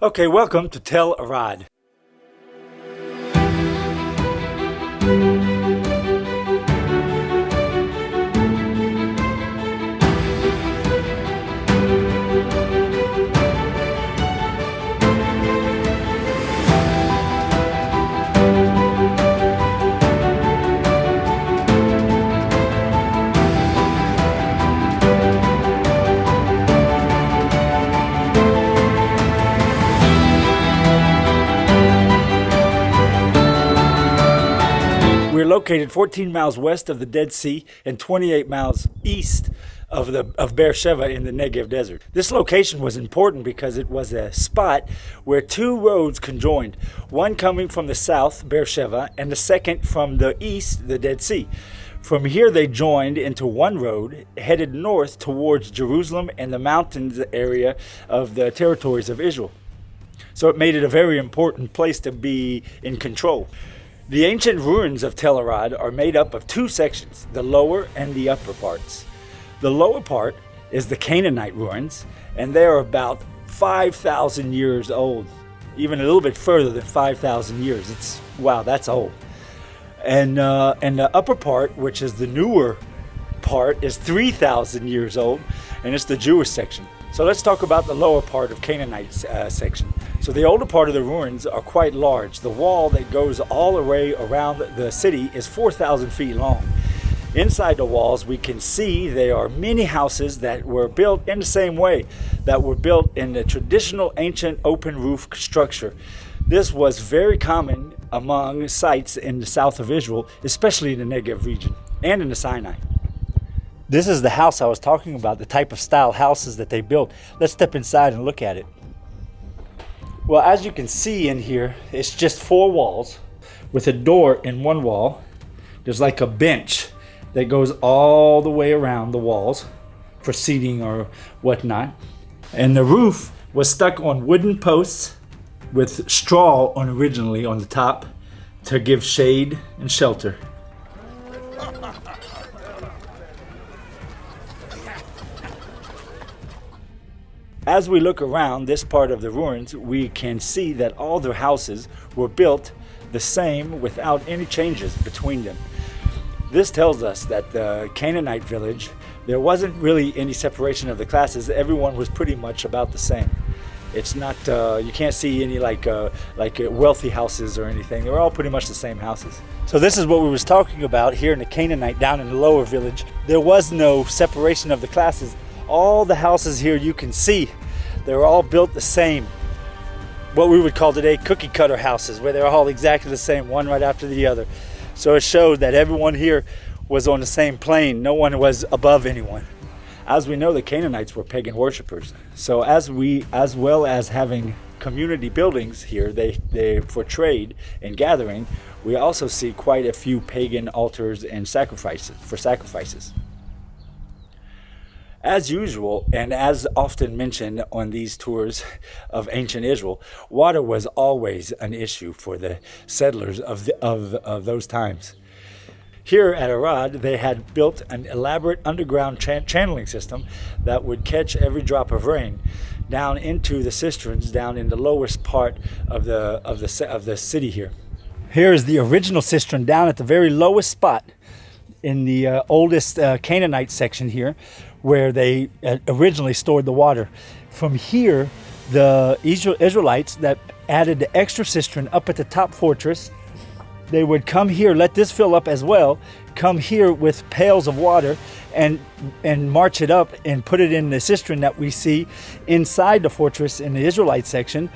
Okay, welcome to Tel Arad. We're located 14 miles west of the Dead Sea and 28 miles east of Beersheba in the Negev Desert. This location was important because it was a spot where two roads conjoined, one coming from the south, Beersheba, and the second from the east, the Dead Sea. From here they joined into one road headed north towards Jerusalem and the mountains area of the territories of Israel. So it made it a very important place to be in control. The ancient ruins of Tel Arad are made up of two sections, the lower and the upper parts. The lower part is the Canaanite ruins, and they are about 5,000 years old, even a little bit further than 5,000 years. Wow, that's old. And the upper part, which is the newer part, is 3,000 years old, and it's the Jewish section. So let's talk about the lower part of Canaanite section. So the older part of the ruins are quite large. The wall that goes all the way around the city is 4,000 feet long. Inside the walls, we can see there are many houses that were built in the same way, that were built in the traditional ancient open roof structure. This was very common among sites in the south of Israel, especially in the Negev region and in the Sinai. This is the house I was talking about, the type of style houses that they built. Let's step inside and look at it. Well, as you can see in here, it's just four walls with a door in one wall. There's like a bench that goes all the way around the walls for seating or whatnot. And the roof was stuck on wooden posts with straw originally on the top to give shade and shelter. As we look around this part of the ruins, we can see that all the houses were built the same without any changes between them. This tells us that the Canaanite village, there wasn't really any separation of the classes. Everyone was pretty much about the same. It's not, you can't see any like wealthy houses or anything. They were all pretty much the same houses. So this is what we was talking about here in the Canaanite, down in the lower village. There was no separation of the classes. All the houses here you can see, they're all built the same. What we would call today cookie cutter houses, where they're all exactly the same, one right after the other. So it showed that everyone here was on the same plane. No one was above anyone. As we know, the Canaanites were pagan worshipers. So as well as having community buildings here, they for trade and gathering, we also see quite a few pagan altars and sacrifices. As usual, and as often mentioned on these tours of ancient Israel, water was always an issue for the settlers of those times. Here at Arad, they had built an elaborate underground channeling system that would catch every drop of rain down into the cisterns down in the lowest part of the city here. Here is the original cistern down at the very lowest spot in the oldest Canaanite section here, where they originally stored the water. From here, the Israelites that added the extra cistern up at the top fortress, they would come here, let this fill up as well, come here with pails of water and march it up and put it in the cistern that we see inside the fortress in the Israelite section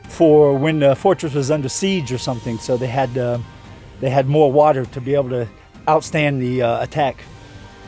for when the fortress was under siege or something. So they had more water to be able to outstand the attack.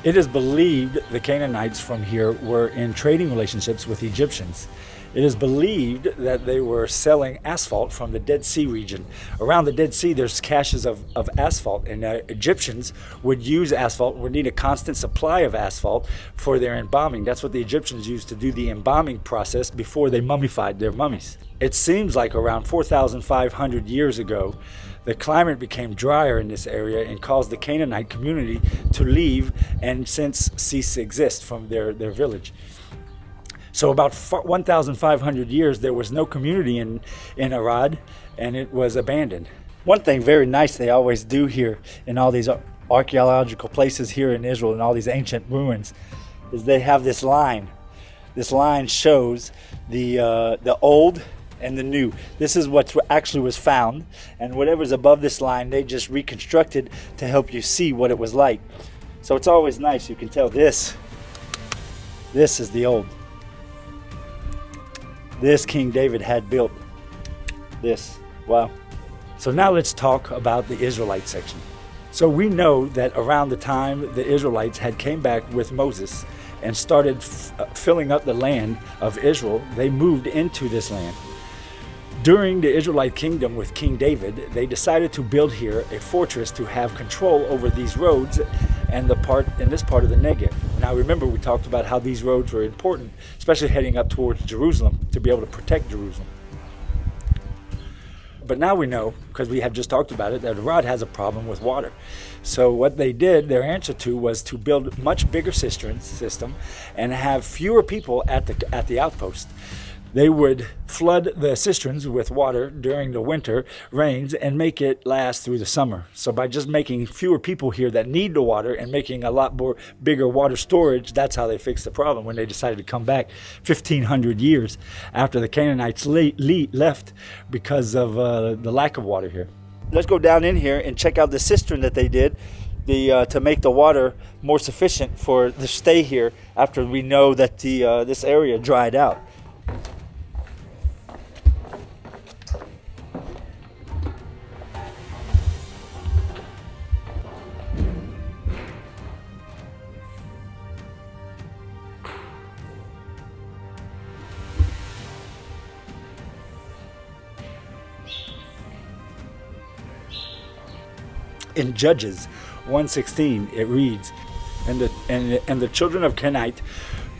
It is believed the Canaanites from here were in trading relationships with Egyptians. It is believed that they were selling asphalt from the Dead Sea region. Around the Dead Sea, there's caches of asphalt, and Egyptians would use asphalt, would need a constant supply of asphalt for their embalming. That's what the Egyptians used to do the embalming process before they mummified their mummies. It seems like around 4,500 years ago, the climate became drier in this area and caused the Canaanite community to leave and since cease to exist from their village. So about 1,500 years, there was no community in Arad, and it was abandoned. One thing very nice they always do here in all these archaeological places here in Israel and all these ancient ruins is they have this line. This line shows the old and the new. This is what actually was found, and whatever's above this line, they just reconstructed to help you see what it was like. So it's always nice. You can tell this is the old. This King David had built this. Wow. So now let's talk about the Israelite section. So we know that around the time the Israelites had came back with Moses and started filling up the land of Israel, they moved into this land. During the Israelite kingdom with King David, they decided to build here a fortress to have control over these roads and this part of the Negev. Now remember, we talked about how these roads were important, especially heading up towards Jerusalem, to be able to protect Jerusalem. But now we know, because we have just talked about it, that Arad has a problem with water. So what they did, their answer to, was to build a much bigger cistern system and have fewer people at the outpost. They would flood the cisterns with water during the winter rains and make it last through the summer. So by just making fewer people here that need the water and making a lot more bigger water storage, that's how they fixed the problem when they decided to come back 1,500 years after the Canaanites left because of the lack of water here. Let's go down in here and check out the cistern that they did to make the water more sufficient for the stay here after we know that this area dried out. In Judges 1:16, it reads, and the children of Canaanite,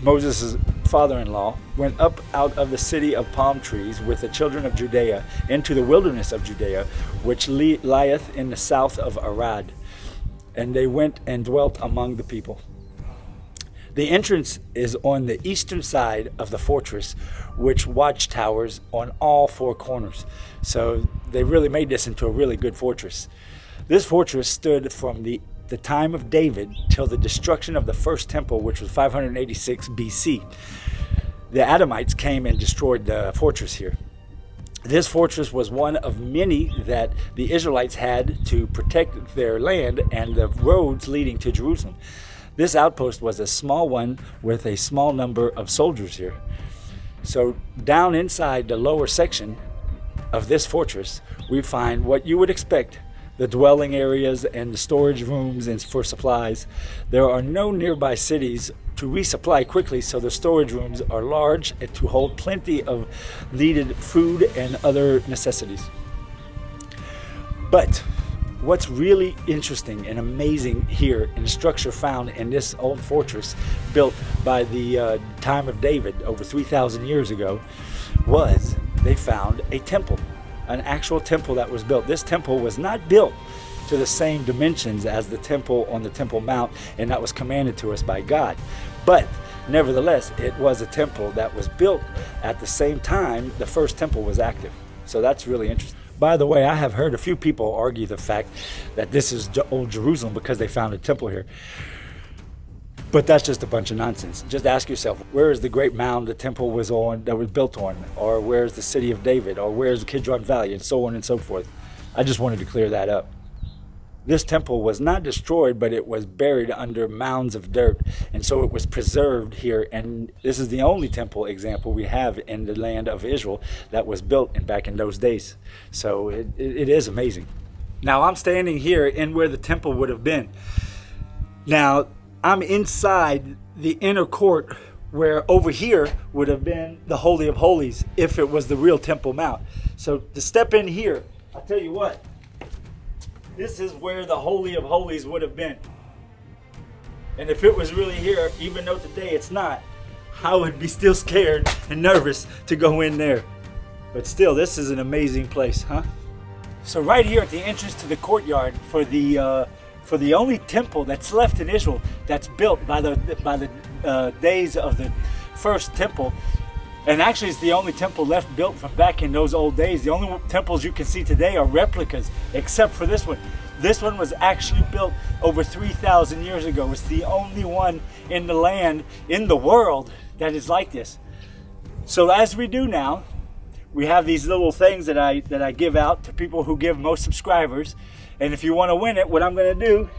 Moses' father-in-law, went up out of the city of palm trees with the children of Judea into the wilderness of Judea, which lieth in the south of Arad. And they went and dwelt among the people. The entrance is on the eastern side of the fortress, which watchtowers on all four corners. So they really made this into a really good fortress. This fortress stood from the time of David till the destruction of the first temple, which was 586 BC. The Adamites came and destroyed the fortress here. This fortress was one of many that the Israelites had to protect their land and the roads leading to Jerusalem. This outpost was a small one with a small number of soldiers here. So down inside the lower section of this fortress, we find what you would expect: the dwelling areas and the storage rooms and for supplies. There are no nearby cities to resupply quickly, so the storage rooms are large and to hold plenty of needed food and other necessities. But what's really interesting and amazing here in the structure found in this old fortress built by the time of David over 3,000 years ago was they found a temple. An actual temple that was built. This temple was not built to the same dimensions as the temple on the Temple Mount, and that was commanded to us by God. But nevertheless, it was a temple that was built at the same time the first temple was active. So that's really interesting. By the way, I have heard a few people argue the fact that this is old Jerusalem because they found a temple here. But that's just a bunch of nonsense. Just ask yourself, where is the great mound the temple was on, that was built on? Or where's the city of David? Or where's the Kidron Valley? And so on and so forth. I just wanted to clear that up. This temple was not destroyed, but it was buried under mounds of dirt. And so it was preserved here. And this is the only temple example we have in the land of Israel that was built back in those days. So it is amazing. Now I'm standing here in where the temple would have been. Now, I'm inside the inner court where over here would have been the Holy of Holies if it was the real Temple Mount. So to step in here, I'll tell you what, this is where the Holy of Holies would have been. And if it was really here, even though today it's not, I would be still scared and nervous to go in there. But still, this is an amazing place, huh? So right here at the entrance to the courtyard for the only temple that's left in Israel that's built by the days of the first temple. And actually, it's the only temple left built from back in those old days. The only temples you can see today are replicas, except for this one. This one was actually built over 3,000 years ago. It's the only one in the land, in the world, that is like this. So as we do now, we have these little things that I give out to people who give most subscribers. And if you want to win it, what I'm going to do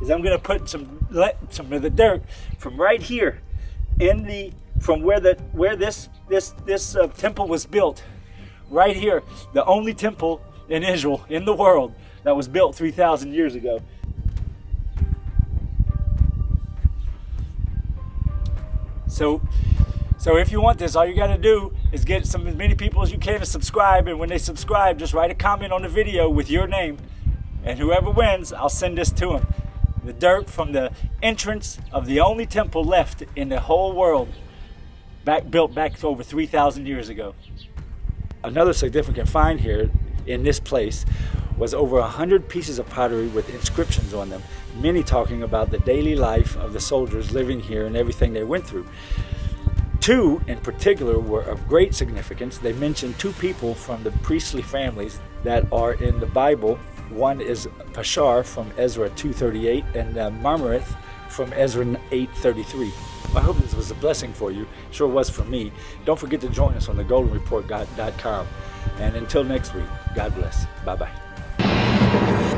is I'm going to put some of the dirt from right here from where this temple was built, right here, the only temple in Israel, in the world, that was built 3,000 years ago. So if you want this, all you got to do is get as many people as you can to subscribe, and when they subscribe, just write a comment on the video with your name, and whoever wins, I'll send this to them. The dirt from the entrance of the only temple left in the whole world, built back over 3,000 years ago. Another significant find here in this place was over 100 pieces of pottery with inscriptions on them, many talking about the daily life of the soldiers living here and everything they went through. Two in particular were of great significance. They mentioned two people from the priestly families that are in the Bible. One is Pashar from Ezra 2:38 and Marmarith from Ezra 8:33. I hope this was a blessing for you. Sure was for me. Don't forget to join us on thegoldenreport.com. And until next week, God bless. Bye-bye.